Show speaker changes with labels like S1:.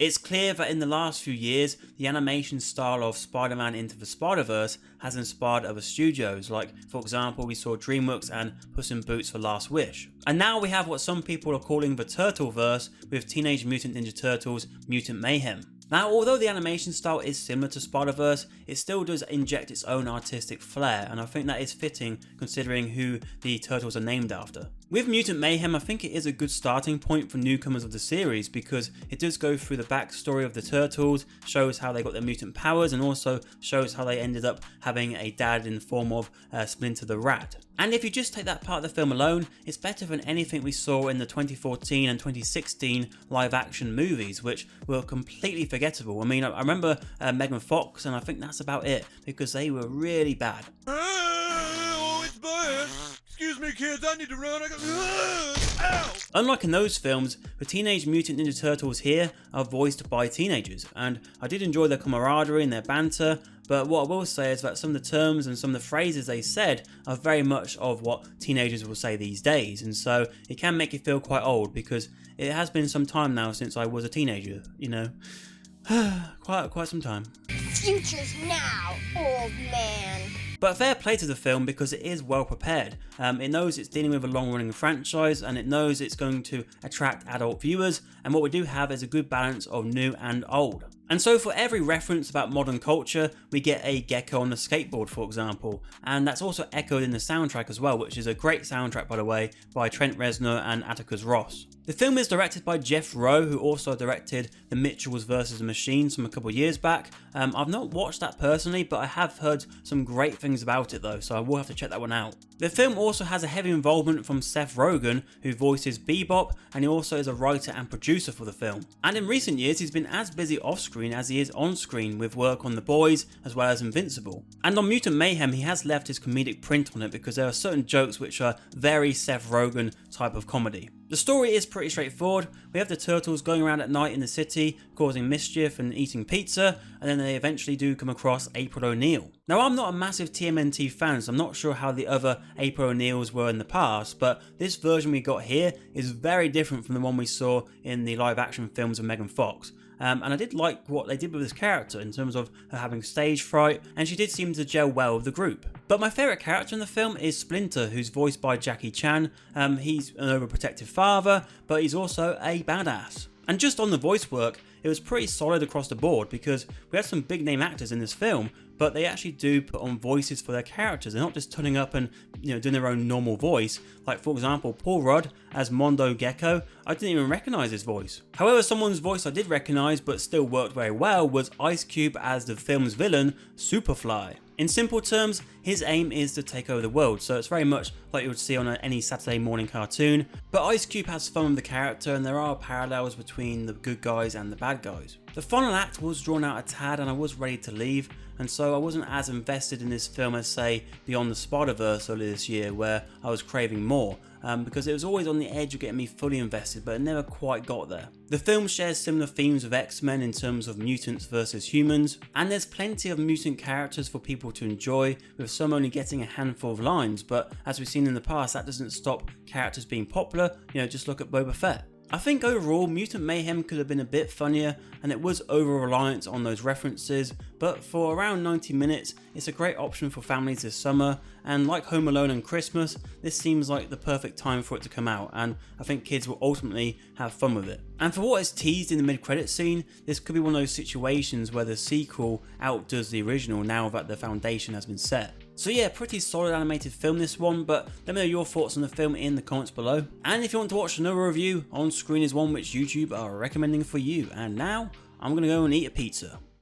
S1: It's clear that in the last few years, the animation style of Spider-Man Into the Spider-Verse has inspired other studios, like for example we saw DreamWorks and Puss in Boots for Last Wish. And now we have what some people are calling the Turtleverse with Teenage Mutant Ninja Turtles Mutant Mayhem. Now, although the animation style is similar to Spider-Verse, it still does inject its own artistic flair, and I think that is fitting considering who the Turtles are named after. With Mutant Mayhem, I think it is a good starting point for newcomers of the series because it does go through the backstory of the Turtles, shows how they got their mutant powers, and also shows how they ended up having a dad in the form of Splinter the Rat. And if you just take that part of the film alone, it's better than anything we saw in the 2014 and 2016 live action movies, which were completely forgettable. I mean, I remember Megan Fox, and I think that's about it, because they were really bad.
S2: Oh, it's bad. Excuse me, kids, I need to run. Ow!
S1: Unlike in those films, the Teenage Mutant Ninja Turtles here are voiced by teenagers, and I did enjoy their camaraderie and their banter, but what I will say is that some of the terms and some of the phrases they said are very much of what teenagers will say these days, and so it can make you feel quite old because it has been some time now since I was a teenager, you know. quite some time.
S3: Future's now, old man.
S1: But fair play to the film because it is well prepared. It knows it's dealing with a long running franchise and it knows it's going to attract adult viewers, and what we do have is a good balance of new and old. And so for every reference about modern culture, we get a gecko on a skateboard, for example, and that's also echoed in the soundtrack as well, which is a great soundtrack, by the way, by Trent Reznor and Atticus Ross. The film is directed by Jeff Rowe, who also directed The Mitchells vs. the Machines from a couple of years back. I've not watched that personally, but I have heard some great things about it though, so I will have to check that one out. The film also has a heavy involvement from Seth Rogen, who voices Bebop, and he also is a writer and producer for the film. And in recent years, he's been as busy off screen as he is on screen with work on The Boys as well as Invincible. And on Mutant Mayhem, he has left his comedic print on it because there are certain jokes which are very Seth Rogen type of comedy. The story is pretty straightforward. We have the Turtles going around at night in the city, causing mischief and eating pizza, and then they eventually do come across April O'Neil. Now, I'm not a massive TMNT fan, so I'm not sure how the other April O'Neils were in the past, but this version we got here is very different from the one we saw in the live action films of Megan Fox. And I did like what they did with this character in terms of her having stage fright, and she did seem to gel well with the group. But my favourite character in the film is Splinter, who's voiced by Jackie Chan. He's an overprotective father, but he's also a badass. And just on the voice work, it was pretty solid across the board because we had some big name actors in this film, but they actually do put on voices for their characters. They're not just turning up and doing their own normal voice. Like for example, Paul Rudd as Mondo Gecko, I didn't even recognise his voice. However, someone's voice I did recognise but still worked very well was Ice Cube as the film's villain, Superfly. In simple terms, his aim is to take over the world, so it's very much like you would see on any Saturday morning cartoon, but Ice Cube has fun with the character and there are parallels between the good guys and the bad guys. The final act was drawn out a tad and I was ready to leave, and so I wasn't as invested in this film as say Beyond the Spider-Verse earlier this year, where I was craving more. Because it was always on the edge of getting me fully invested, but it never quite got there. The film shares similar themes with X-Men in terms of mutants versus humans, and there's plenty of mutant characters for people to enjoy, with some only getting a handful of lines, but as we've seen in the past, that doesn't stop characters being popular. Just look at Boba Fett. I think overall Mutant Mayhem could have been a bit funnier and it was over-reliant on those references, but for around 90 minutes it's a great option for families this summer, and like Home Alone and Christmas, this seems like the perfect time for it to come out, and I think kids will ultimately have fun with it. And for what is teased in the mid-credit scene, this could be one of those situations where the sequel outdoes the original now that the foundation has been set. So yeah, pretty solid animated film this one, but let me know your thoughts on the film in the comments below. And if you want to watch another review, on screen is one which YouTube are recommending for you. And now, I'm gonna go and eat a pizza.